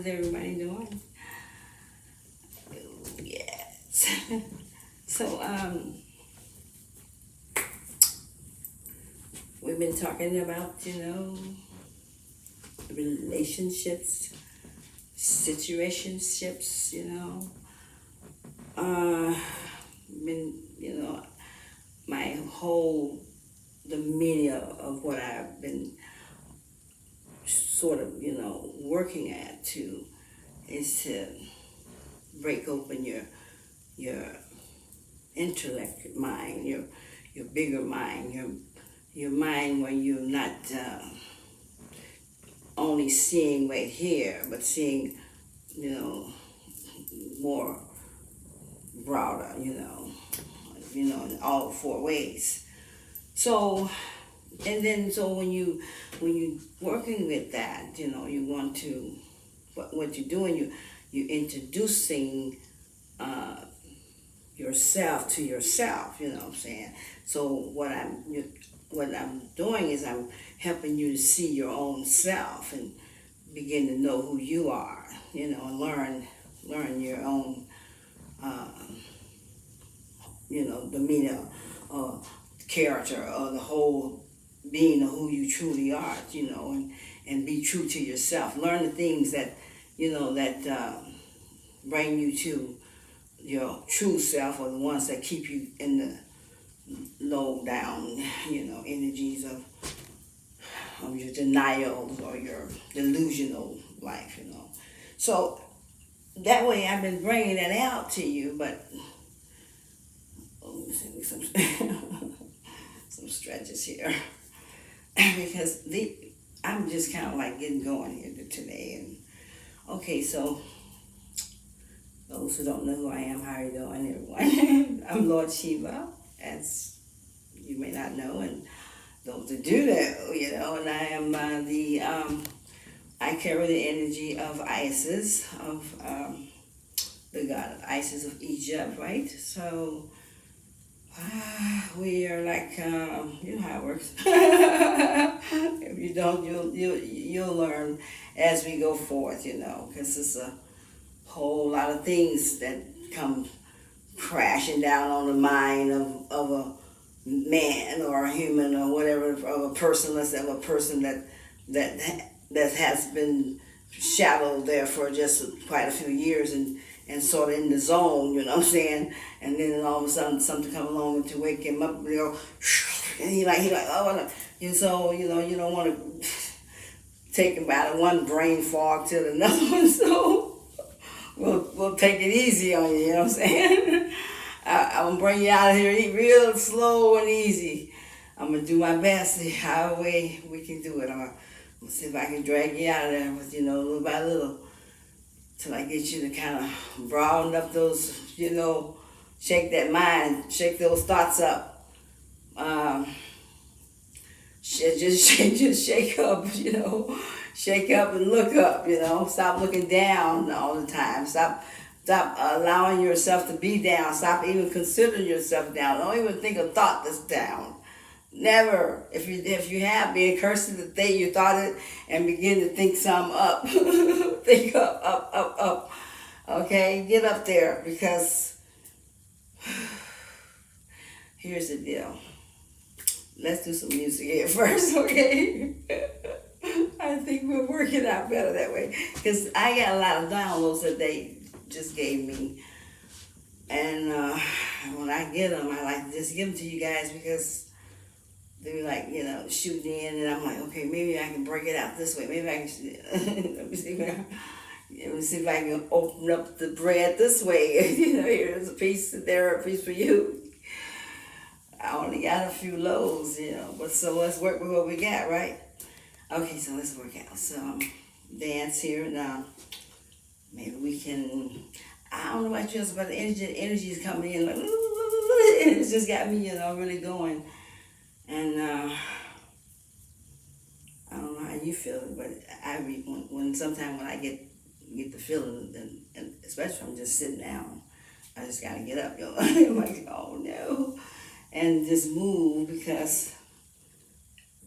How's everybody doing? Yes. So, we've been talking about, relationships, situationships, Uh, been, my whole demeanor of what I've been sort of, working at to is to break open your intellect mind, your bigger mind, your mind where you're not only seeing right here, but seeing, more broader, in all four ways. So, and then so when you working with that, you want to what you're doing, you introducing uh, yourself to yourself. You know what I'm saying? So what I'm doing is I'm helping you to see your own self and begin to know who you are. And learn your own uh, demeanor, uh, character, or the whole being of who you truly are. And be true to yourself. Learn the things that bring you to your true self, or the ones that keep you in the low down, energies of your denials or your delusional life. So that way I've been bringing that out to you, but let me see some, some stretches here because I'm just kind of like getting going here today. And okay, so those who don't know who I am, how are you doing, everyone? I'm Lord Shiva, as you may not know, and those that do know, and I am I carry the energy of Isis, of the god of Isis of Egypt, right? So we are like, you know how it works. If you don't, you'll learn as we go forth, because it's a whole lot of things that come crashing down on the mind of a man or a human or whatever, of a person, let's say, of a person that has been shadowed there for just quite a few years and sort of in the zone, you know what I'm saying? And then all of a sudden something come along to wake him up, and he like, oh, and so, you don't want to take him out of one brain fog to another one, so we'll take it easy on you, you know what I'm saying? I'm gonna bring you out of here real slow and easy. I'm gonna do my best, however way we can do it. I'm gonna see if I can drag you out of there with, little by little, till I get you to kind of broaden up those, shake that mind, shake those thoughts up. Just shake up, shake up and look up, stop looking down all the time. Stop allowing yourself to be down. Stop even considering yourself down. Don't even think a thought that's down. Never. If you have, be encouraged to think you thought it and begin to think some up. Think up. Okay, get up there, because here's the deal. Let's do some music here first, okay? I think we'll work it out better that way, because I got a lot of downloads that they just gave me, and when I get them, I like to just give them to you guys, because they're like, shooting in, and I'm like, okay, maybe I can break it out this way. Maybe I can. Let me see if I can open up the bread this way. Here's a piece, there a piece for you. I only got a few loaves, but so let's work with what we got, right? Okay, so let's work out some dance here, and maybe we can. I don't know about you, but the energy is coming in like, it's just got me, really going. And I don't know how you feel, but when sometimes when I get the feeling, and especially when I'm just sitting down, I just gotta get up, I'm like, oh no, and just move, because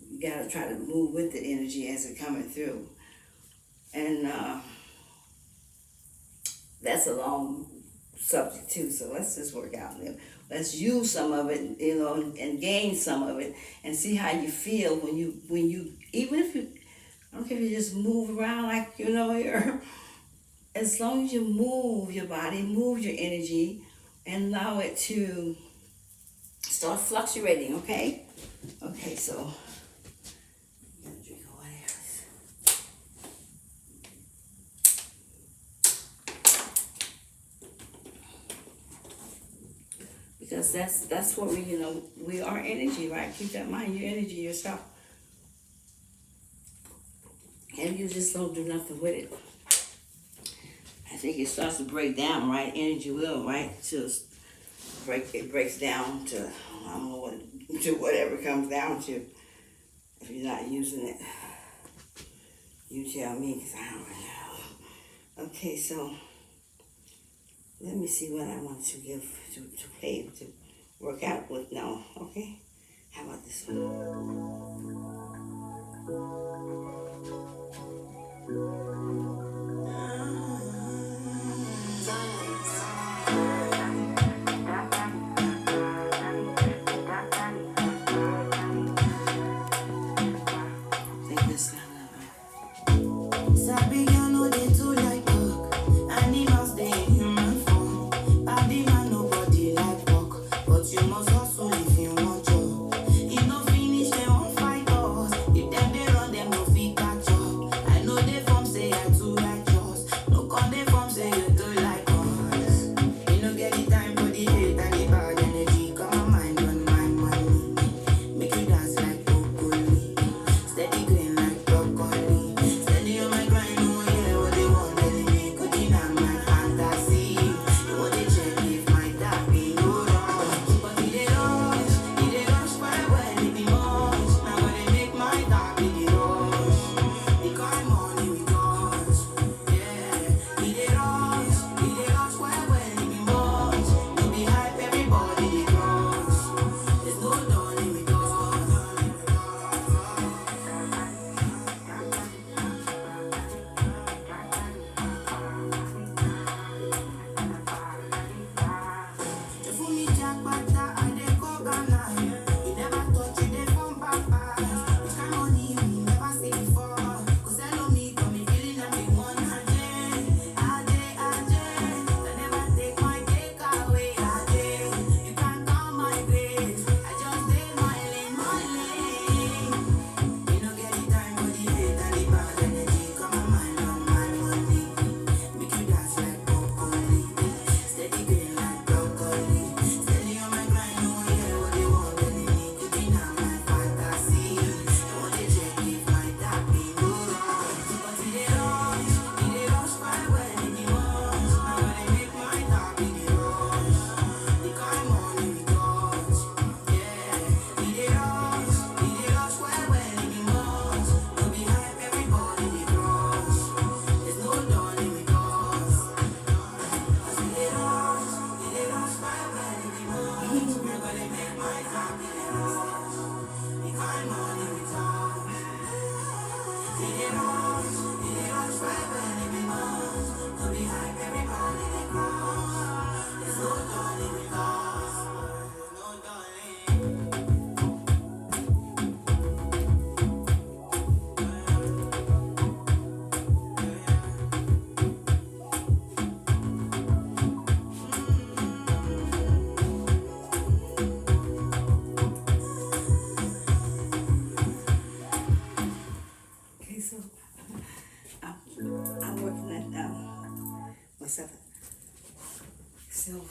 you gotta try to move with the energy as it's coming through. And that's a long subject too. So let's just work out there. Let's use some of it, you know, and gain some of it, and see how you feel when you even if you I don't care if you just move around like you know you're as long as you move your body, move your energy, and allow it to start fluctuating. Okay. Okay. So I'm gonna drink of water. Because that's what we are energy, right? Keep that in mind, your energy yourself, and you just don't do nothing with it. I think it starts to break down, right? Energy will, right? It breaks down to I don't know what to whatever it comes down to. If you're not using it, you tell me, because I don't know. Okay, so let me see what I want to give to pay to work out with now. Okay, how about this one? Take this down. Sabi girl no dey too like talk. Animals dey in human form. Body man nobody like work, but you must hustle if you want job. If no finish dem wan fight us. If dem dey run dem no fit catch up. I know dey form say I too righteous. No come dey form say you too like us. You no get the time for the hate and the bad energy. Come on mind on my money. Make you dance like broccoli. Steady green like broccoli. Steady on my grind, oh yeah, what they want, telling me could deny my fantasy. You want to check if my tap be no rush. But it dey rush my well, it be much. Now when they make my tap be the rush. The kind money we touch, yeah. It dey rush well, it be much. No be hype, everybody dey crush. There's no dawning with us. You fool me jackpata, I dey go Ghana. You never touch, you dey from papa. Which kind money we never see before? Cause hello me, got me feeling like we want Ajay. I never take my cake away, Ajay. You can't count my grace. I just dey my lane. You no get the time for the hate and the bad energy. Come on, mind on my money. Make you dance like broccoli. Steady green like broccoli. Steady on my grind, oh yeah, what they want, telling me could deny my fantasy. They want to check if my tap be no rush. But it dey rush my well, it be much. Now when they make my tap be the rush. The kind money we touch, yeah. It dey rush well, it be much. No be hype, everybody dey crush. There's no dawning with us. As we dey rush my well, it be much. We're gonna make my tap be the rush. The kind money we touch. It dey rush my well, it be much. No be hype, everybody dey crush. There's no dawning with us. No dawning. Okay, so I'm working at myself. So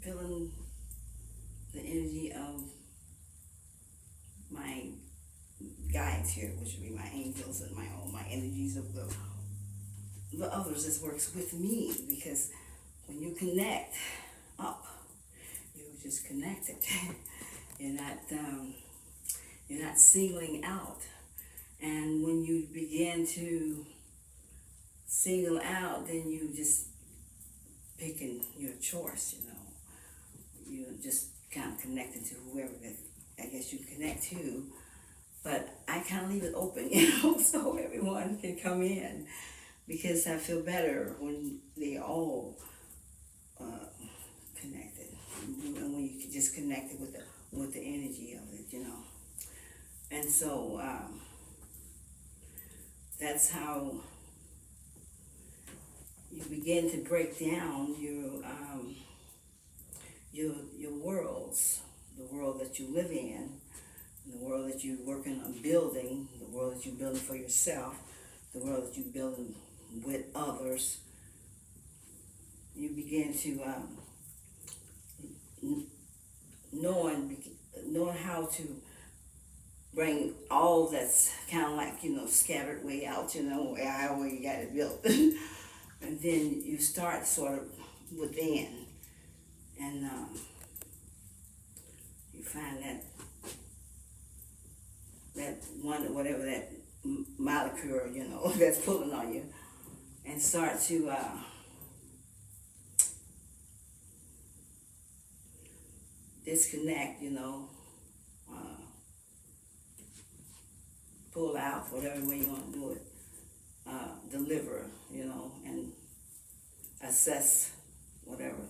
feeling the energy of my guides here, which would be my angels and my energies of the others that works with me, because when you connect up, you just connected. You're not singling out. And when you begin to single out, then you just picking your choice, You're just kind of connecting to whoever that I guess you connect to. But I kind of leave it open, so everyone can come in. because I feel better when they all connected, and when you just connected with the energy of it, you know. And so that's how you begin to break down your worlds, the world that you live in, the world that you're working on building, the world that you're building for yourself, the world that you're building with others. You begin to knowing how to bring all that's kind of like, you know, scattered way out, you know, however you got it built. And then you start sort of within, and you find that one, whatever that molecule, you know, that's pulling on you, and start to disconnect, you know, pull out, whatever way you want to do it, deliver, you know, and assess whatever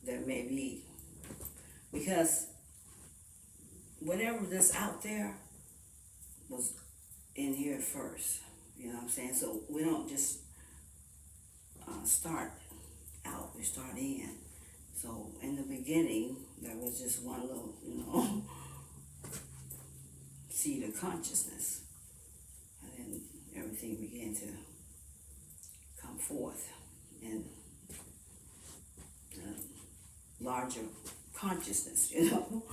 there may be. Because whatever that's out there was in here first, you know what I'm saying? So we don't just start out, we start in. So in the beginning, there was just one little, you know, seed of consciousness. And then everything began to come forth in larger consciousness, you know,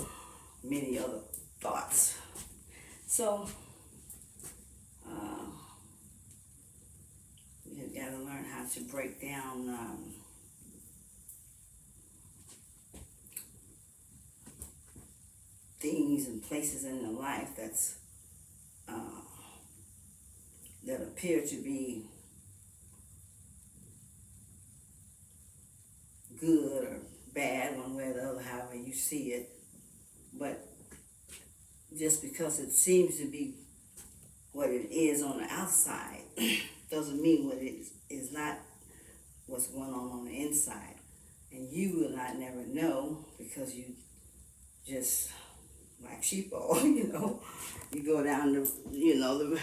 many other thoughts. So you gotta learn how to break down things and places in your life that's that appear to be good or bad, one way or the other, however you see it. But just because it seems to be what it is on the outside doesn't mean what it is not what's going on the inside. And you will not never know, because you just like sheeple, you know, you go down the, you know, the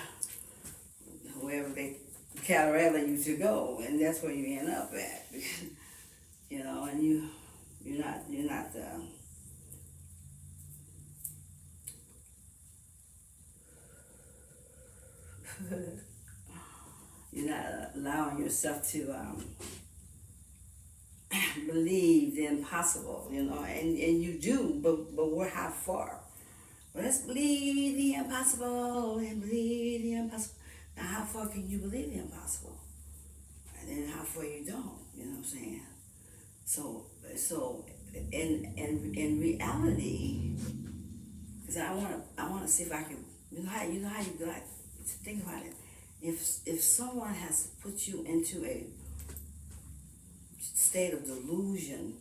wherever they cataract you to go, and that's where you end up at, you know, and you're not you're not allowing yourself to believe the impossible, you know, and you do, but how far? Well, let's believe the impossible and believe the impossible. Now, how far can you believe the impossible? And then how far you don't, you know what I'm saying? So in reality, because I wanna see if I can, you know how you like, think about it. If someone has put you into a state of delusion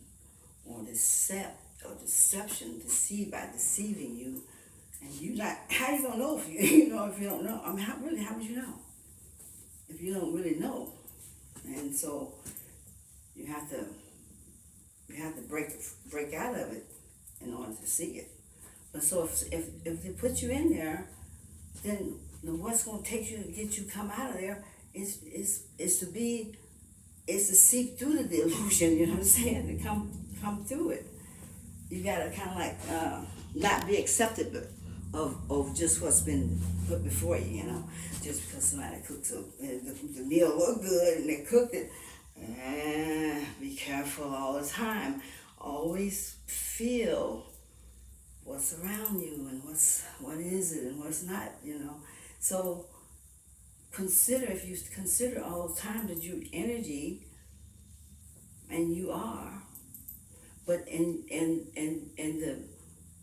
or deception, deceived by deceiving you, and you not, how you gonna know if you know if you don't know? I mean, how would you know if you don't really know? And so you have to break out of it in order to see it. But so if they put you in there, then what's going to take you to get you come out of there is to seep through the delusion. You know what I'm saying? To come through it. You gotta kind of like not be accepted of just what's been put before you. You know, just because somebody cooks the meal look good and they cooked it. Be careful all the time. Always feel what's around you and what is it and what's not, you know. So if you consider all the time that you're energy, and you are, but in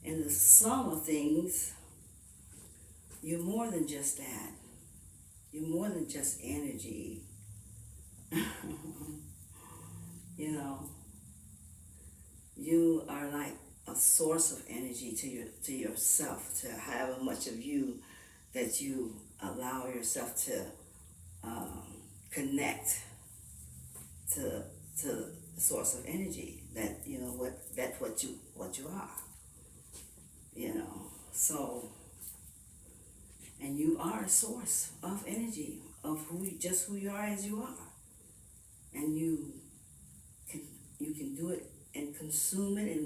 the sum of things, you're more than just that. You're more than just energy. You know, you are like a source of energy to yourself, to however much of you that you allow yourself to connect to the source of energy that that's what you are, so, and you are a source of energy of who you are as you are, and can you can do it and consume it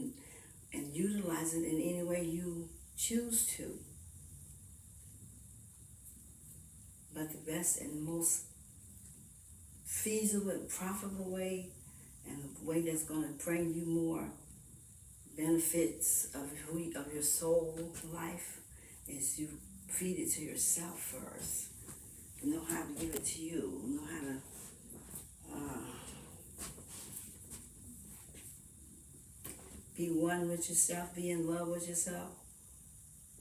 and utilize it in any way you choose to. But the best and most feasible and profitable way, and the way that's going to bring you more benefits of your soul life, is you feed it to yourself first. Know how to give it to you. Know how to be one with yourself, be in love with yourself,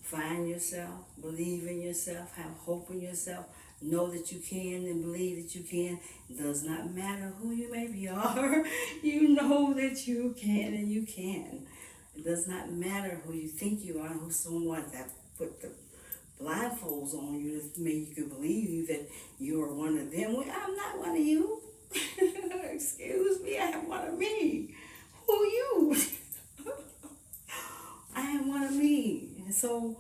find yourself, believe in yourself, have hope in yourself, know that you can and believe that you can. It does not matter who you maybe are. You know that you can and you can. It does not matter who you think you are, who someone that put the blindfolds on you to make you can believe that you are one of them. Well, I'm not one of you. Excuse me, I am one of me. Who are you? I am one of me. And so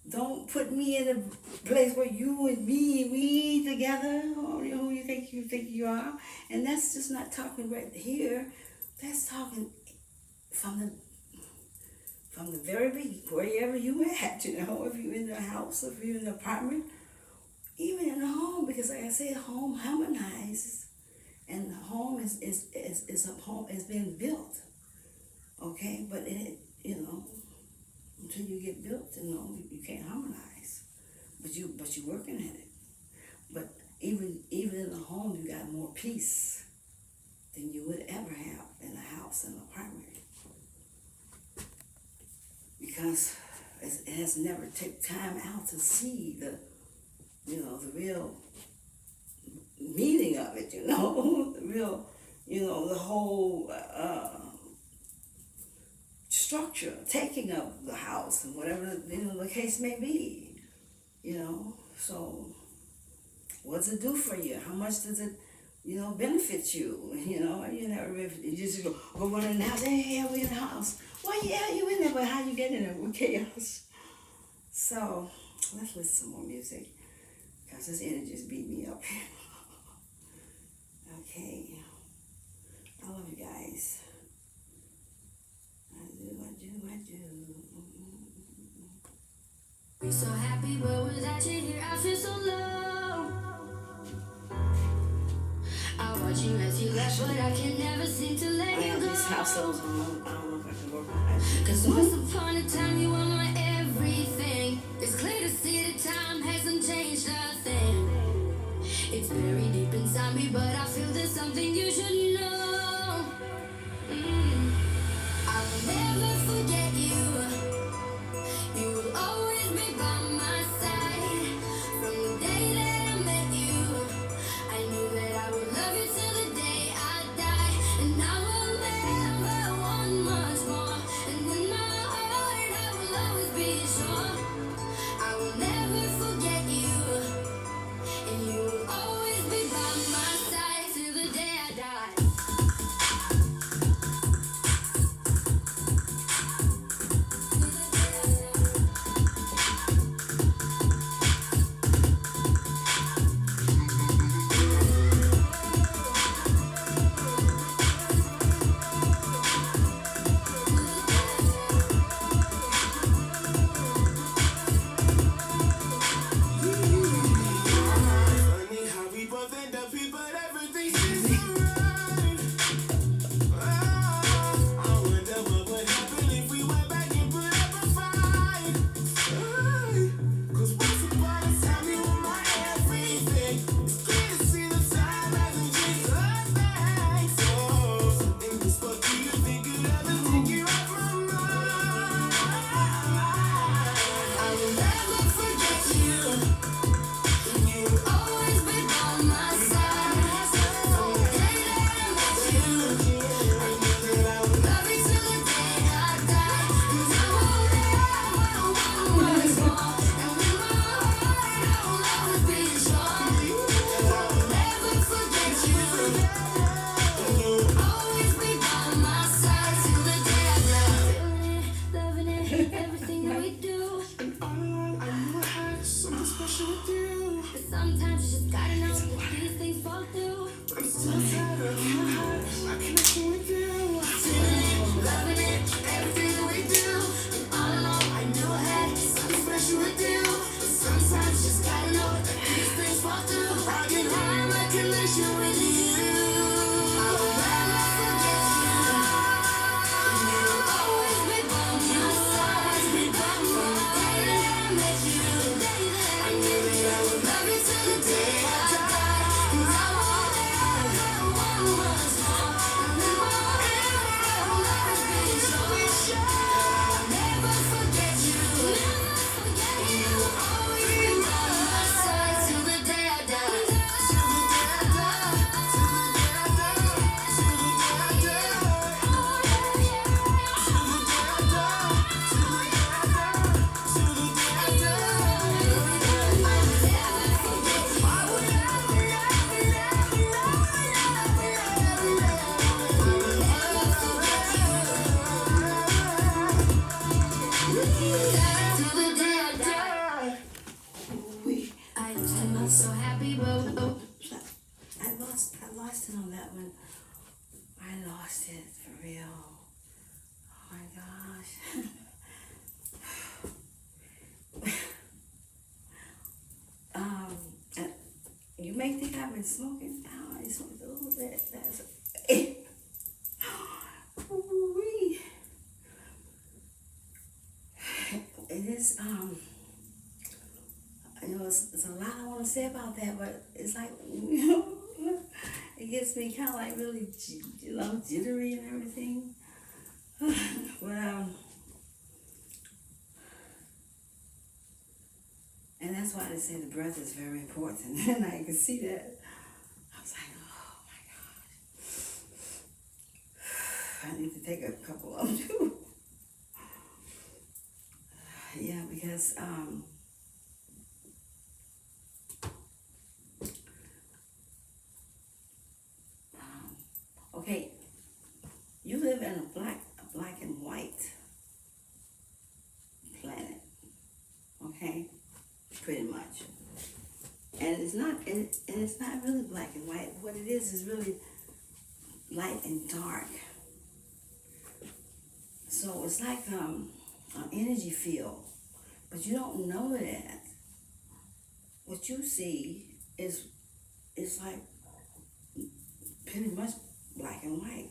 don't put me in a place where you and me, we together, or who you think you are. And that's just not talking right here. That's talking from the very beginning, wherever you at, if you're in the house, if you're in the apartment, even in the home, because like I said, home harmonizes, and the home is a home is being built, okay? But it, until you get built, you can't harmonize, but you're working at it. But even in the home, you got more peace than you would ever have in a house, in an apartment. Because it has never taken time out to see the real meaning of it, the real, the whole structure, taking of the house and whatever, the case may be, so what does it do for you? How much does it, benefit you? You just go run in the house, hey, we in the house. Well, yeah, you in there, but how you get in there with chaos? So let's listen to some more music, because this energy just beat me up. Okay. I love you guys. I do. We're so happy, but without you here, I feel so low. I watch you as you left, but I can never seem to let you go. These house levels, I don't know if I can work on that. Cause once upon a time you were my everything. It's clear to see that time hasn't changed a thing. It's buried deep inside me, but I feel there's something you should know. I will never forget you. You will always be by my side. From the day that I met you, I knew that I would love you till the day I die. And I will never want much more. And in my heart I will always be sure. I will never forget you. And you will always be by my side till the day I die. been smoking. I only smoked a little bit. That's Ooh-wee. It is it's a lot I want to say about that, but it's like it gets me kind of like really jittery and everything. But and that's why they say the breath is very important, and I can see that. I was like, oh my God, I need to take a couple of them too. Yeah, because okay, you live in a black and white planet, okay, pretty much, and it's not really black and white. What it is really light and dark. So it's like an energy field, but you don't know that. What you see is like pretty much black and white.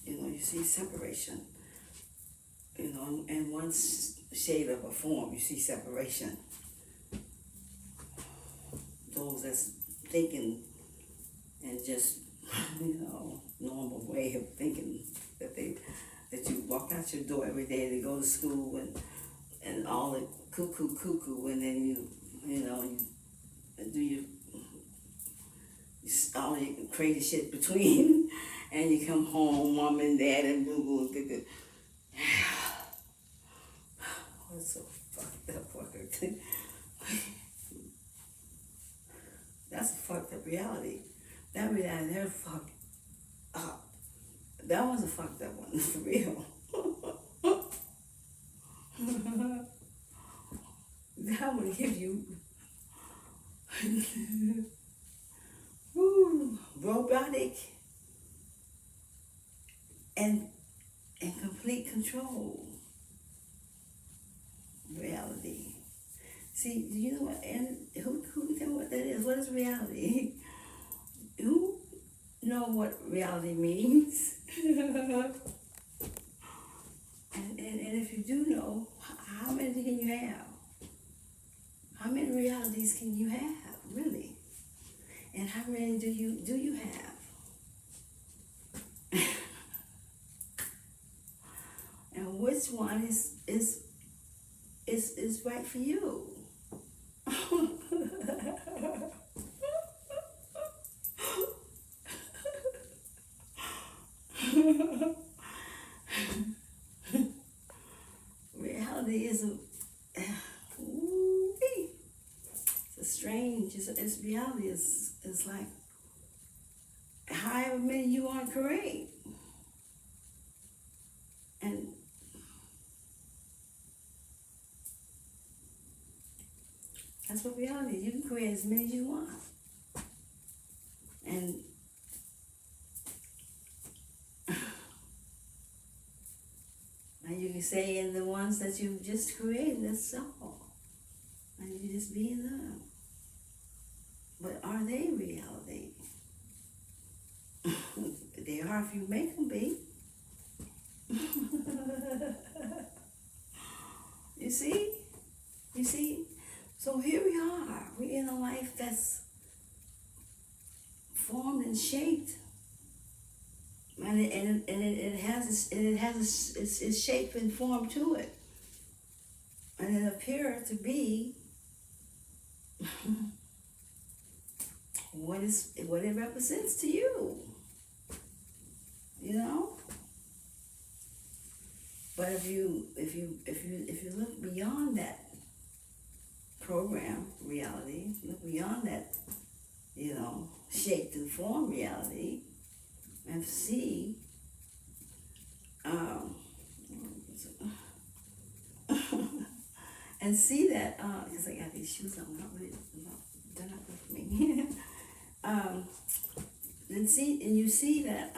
You know, you see separation. You know, in one shade of a form, you see separation. Those that's thinking and just, normal way of thinking that you walk out your door every day to go to school and all the cuckoo, and then you do you all your crazy shit between, and you come home, mom and dad and boo boo. What's so fucked up fucker thing? That's a fucked up reality. That reality, they're fucked up. That was a fucked up one, for real. That would give you robotic and complete control reality. See, do you know what? And who can tell me what that is? What is reality? Who know what reality means? and if you do know, how many can you have? How many realities can you have, really? And how many do you have? And which one is right for you? Reality is strange. It's reality is like however many you want to create, and that's what reality is. You can create as many as you want, and now you can say in the ones that you just created, that's all, and you just be in them. But are they reality? They are if you make them be. You see? So here we are. We're in a life that's formed and shaped, and it has its shape and form to it, and it appears to be what it represents to you. But if you look beyond that program reality, look beyond that, shaped and formed reality, and see, and see that, because I got these shoes on, they're not good for me. And you see that,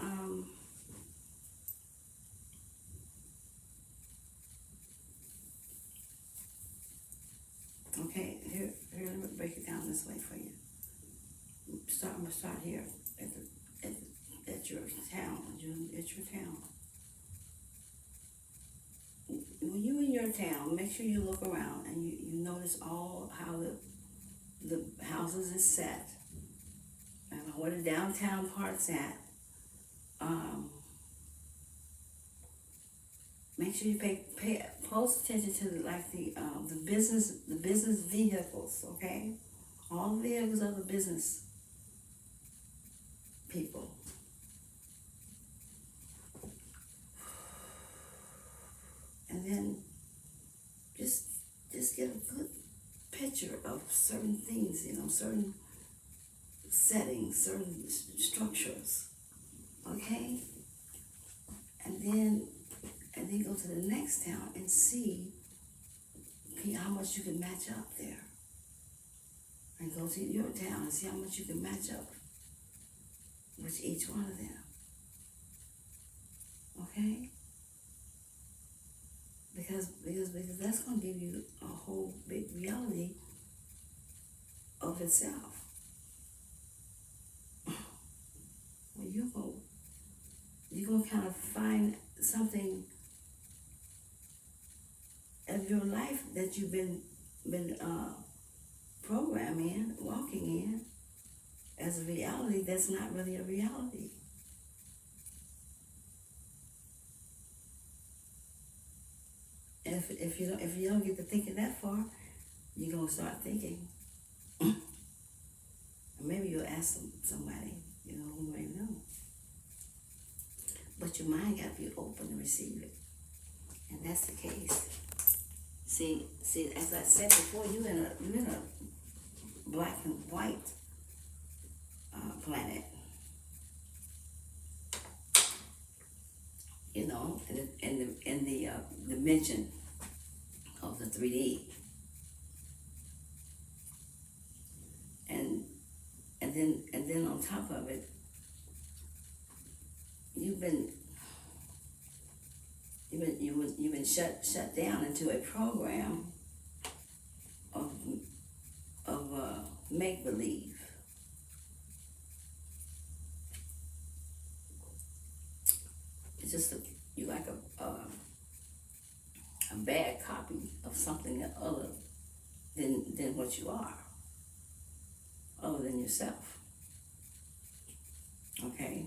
okay, here, let me break it down this way for you. I'm gonna start here at at your town, at your town. When you in your town, make sure you look around and you notice all how the houses is set, and where the downtown part's at. Um, Make sure you pay close attention to the business vehicles, okay? All the vehicles of the business people. And then just get a good picture of certain things, certain settings, certain structures, okay? And then go to the next town and see how much you can match up there. And go to your town and see how much you can match up with each one of them. Okay? Because that's gonna give you a whole big reality of itself. Well, you're gonna kind of find something of your life that you've been programming, walking in, as a reality that's not really a reality. And if you don't get to thinking that far, you're gonna start thinking. Maybe you'll ask somebody, who may know. But your mind got to be open to receive it, and that's the case. See, as I said before, you're in a black and white planet. In the dimension of the 3D, and then on top of it, you've been shut down into a program of make believe. It's just you like a bad copy of something other than what you are, other than yourself. Okay,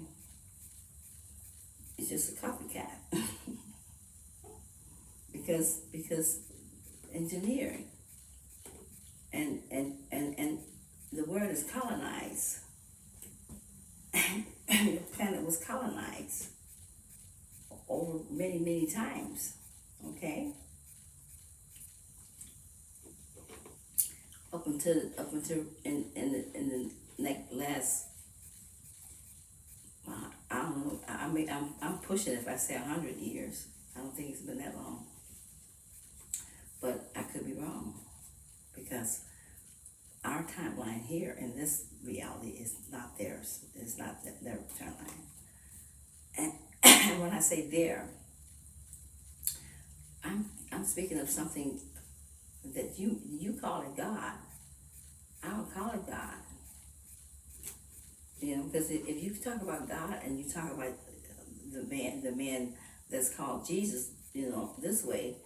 it's just a copycat. because engineering and the word is colonize. The planet was colonized over many times, okay? Up until in the last, I don't know. I mean, I'm pushing if I say 100 years. I don't think it's been that long, but I could be wrong, because our timeline here in this reality is not theirs. It's not their timeline. And when I say there, I'm speaking of something that you call it God. I don't call it God. Because if you talk about God and you talk about the man that's called Jesus, this way,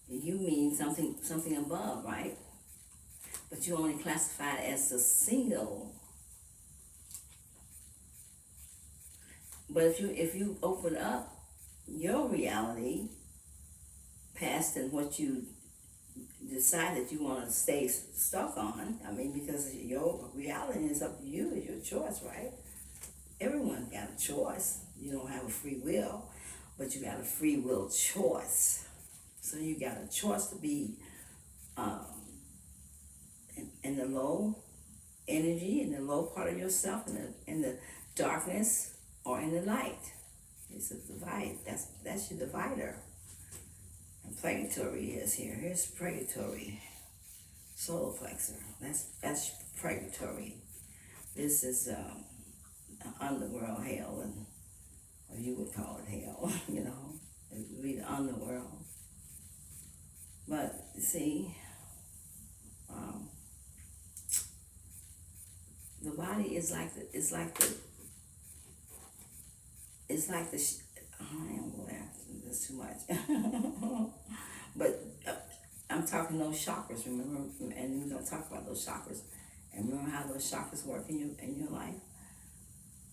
you mean something above, right? But you only classify it as a single. But if you open up your reality past and what you decide that you want to stay stuck on, because your reality is up to you, it's your choice, right? Everyone's got a choice. You don't have a free will, but you got a free will choice. So you got a choice to be in the low energy, in the low part of yourself, in the darkness, or in the light. It's a divide. That's your divider. And purgatory is here. Here's purgatory. Solar plexus. That's purgatory. This is underworld hell, or you would call it hell. It would be the underworld. But see, the it's like the I ain't gonna laugh. That's too much. But I'm talking those chakras, remember? And we're gonna talk about those chakras, and remember how those chakras work in your life.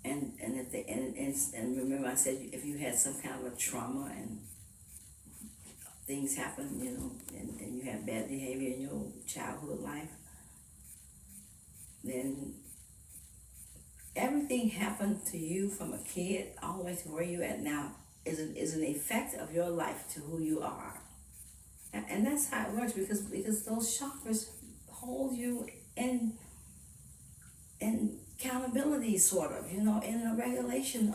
And if they and remember I said if you had some kind of a trauma and things happen, and you had bad behavior in your childhood life, then everything happened to you from a kid all the way to where you at now is an effect of your life to who you are. And that's how it works because those chakras hold you in accountability sort of, in a regulation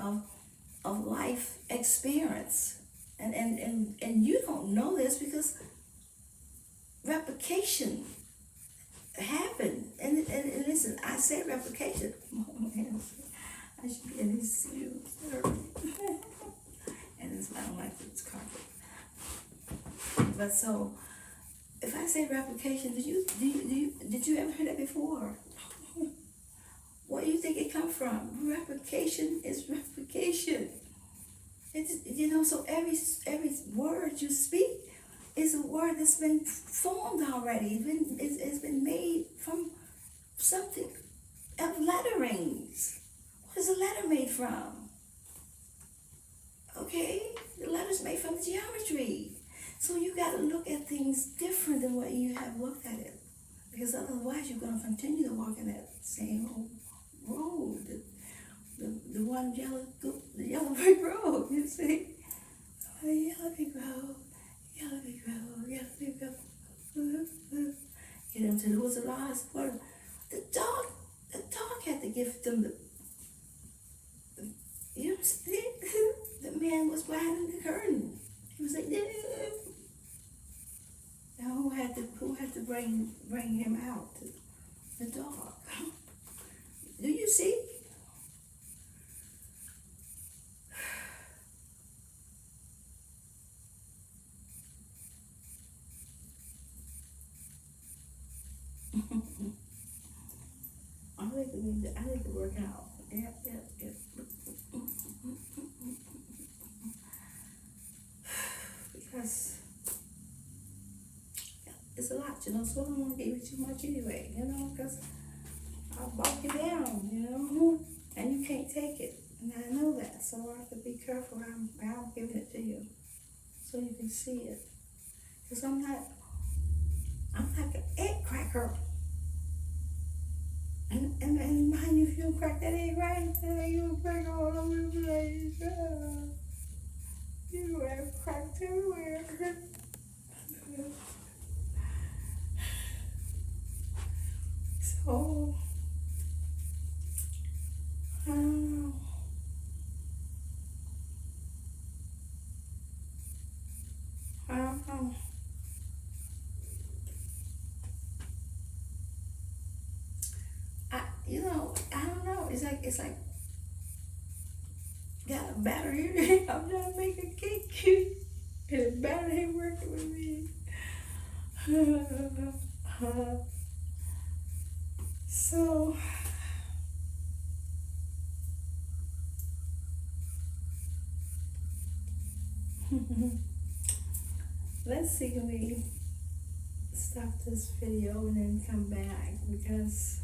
of life experience. And you don't know this because replication happened. And listen, I say replication. Oh man, I should be in these shoes. And I don't like this carpet. But so, if I say replication, did you ever hear that before? Where do you think it come from? Replication is replication. It's, so every word you speak is a word that's been formed already. It's been made from something of letterings. What is a letter made from? Okay, the letter's made from geometry. So you got to look at things different than what you have looked at it, because otherwise you're going to continue to walk in that same old road, the one the yellow brick road. You see, the yellow brick road, yellow brick road, yellow brick road. Get into the woods of lost water. The dog had to give them you see, the man was behind the curtain. He was like, yeah. Now who had to bring him out? The dog. Do you see? I need to work out. Yeah. Because it's a lot, so I don't want to give you too much anyway, because I'll bulk you down, and you can't take it. And I know that, so I have to be careful how I'm giving it to you, so you can see it. Because I'm like an egg cracker. And mind you, if you don't crack that egg right, then you'll crack all over the place. You have cracked everywhere. So, I don't know. I don't know. It's like got a battery. I'm trying to make a cake, and the battery ain't working with me. So. Let's see, can we stop this video and then come back, because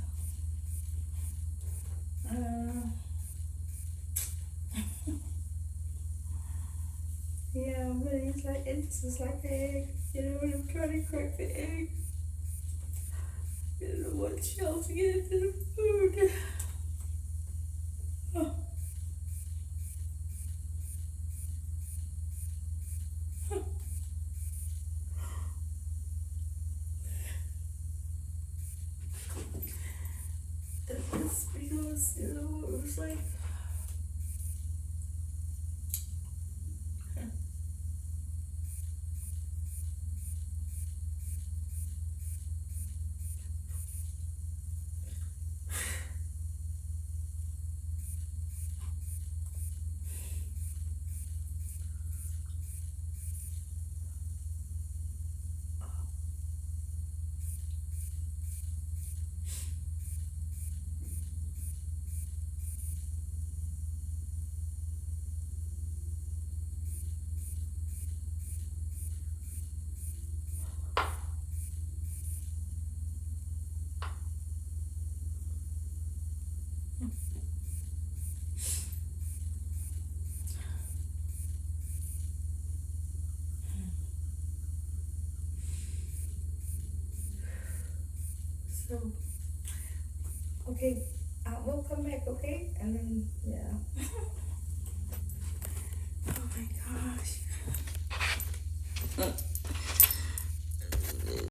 yeah, but it's just like an egg, when I'm trying to crack the egg, I don't know what shells to get into the food. It's because, it was like, So, okay, we'll come back, okay? And then